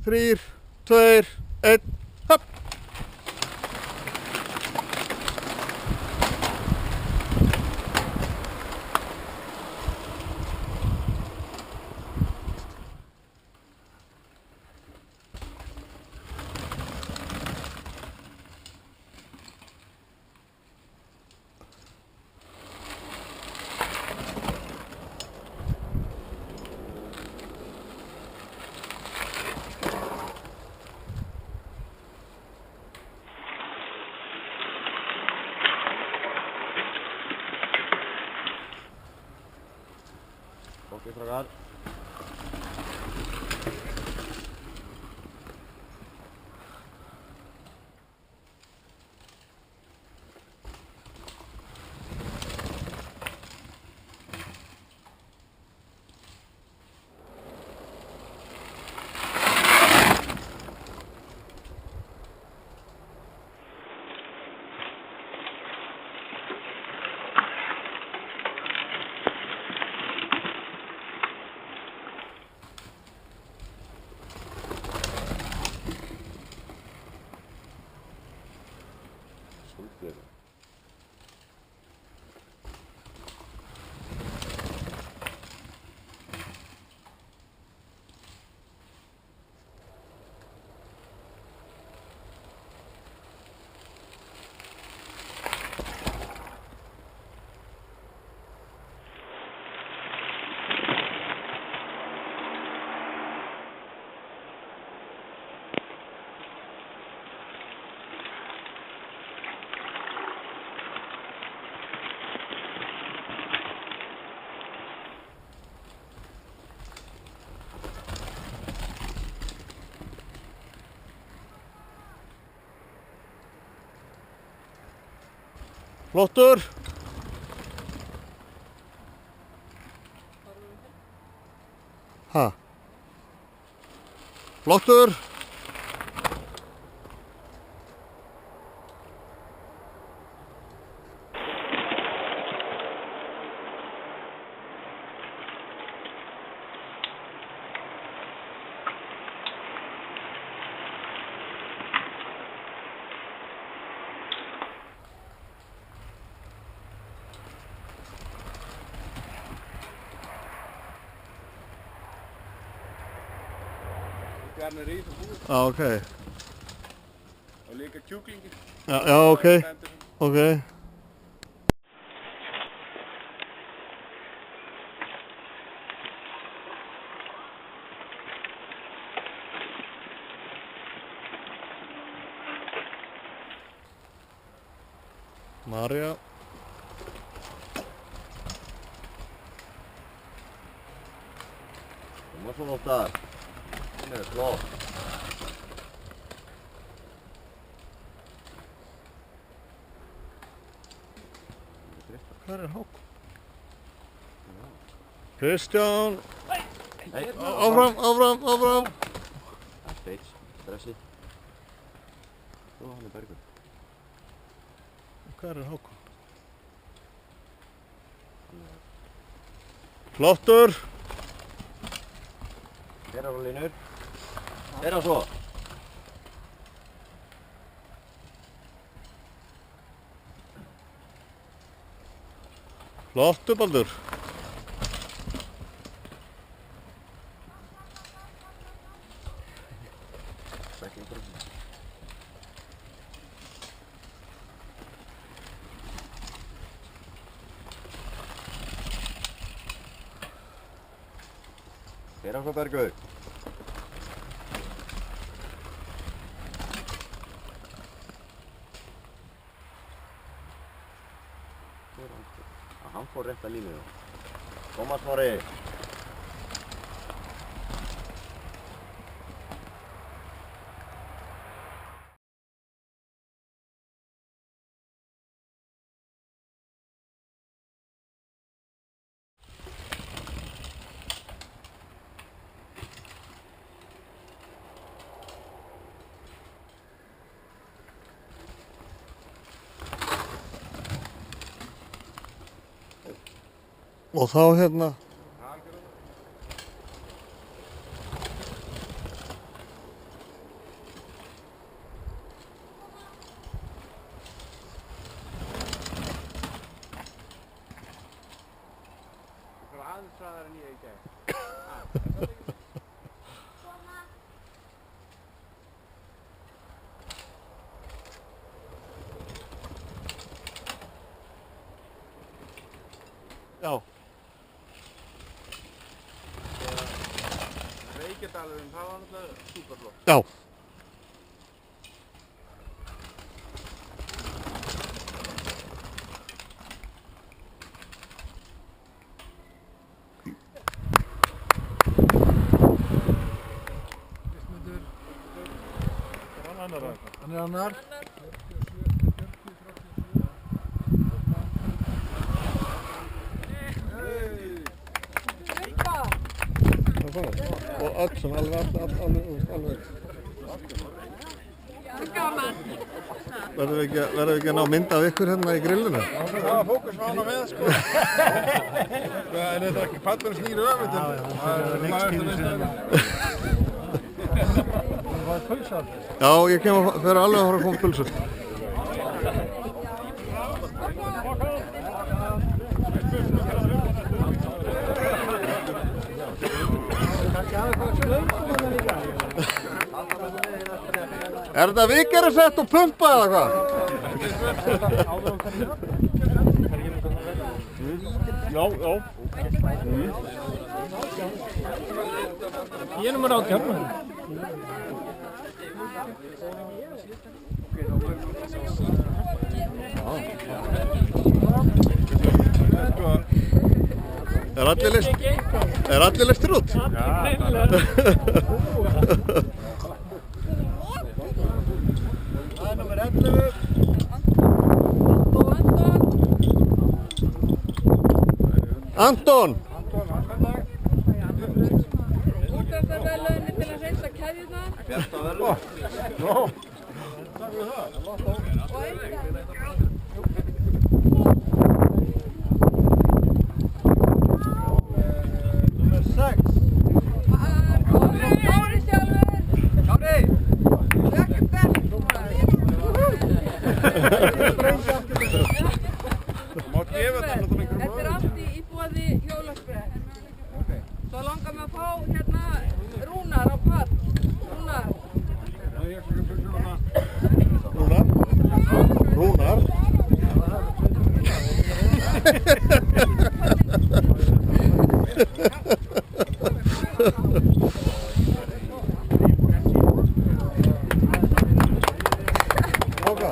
3, 2, 1, hopp! Okej, frågar. Super. Flottur! Ha. Flottur! Gärna ris och bord Ja, okej. och leka kyckling. Ja, okej. Okej. Maria. De måste något där. Nu är det klart. Här är Håkon. Christian! Nej, Avram! Perfekt. Stressigt. Så har ni berget. Här är Håkon. Flottur! Här har du Linur. Här har så. Flottur, Baldur! Här har så berget. Ja, han får rätta linjen då. Kom Snorre. Og þá hérna en ég í gær. Já. Reykjadalurinn, það var náttúrulega superflott. Já. Hann er annar. Og öll sem alveg. Gaman. Verðum við ekki að ná mynd af ykkur hérna í grillinu? Það var fókus á hana með, sko. En þetta er ekki pallurinn snýr öfut. Það er leikskýri sinni. Það var pulsar. Já, ég kem að fyrir alveg að fara að koma pulsur. Er þetta vikerasett og pumpa eða hvað? Já. Ég er nummer 18. Er allir listir út? Já. Það er nummer 11. Anton! Útvarpsverðlaunir til að hreinsa keðjurnar. Bjartaverðlaun. Já. Takk fyrir það. Og eitthvað. Nummer 6. Kári sjálfur. Kári! Jökkum Bell. Þú mátt gefa þetta náttúrulega einhverjum Þetta er allt í boði hjólasprett. Svo langar mig að fá hérna Rúnar á pall. Rúnar. Rúnar? Óka,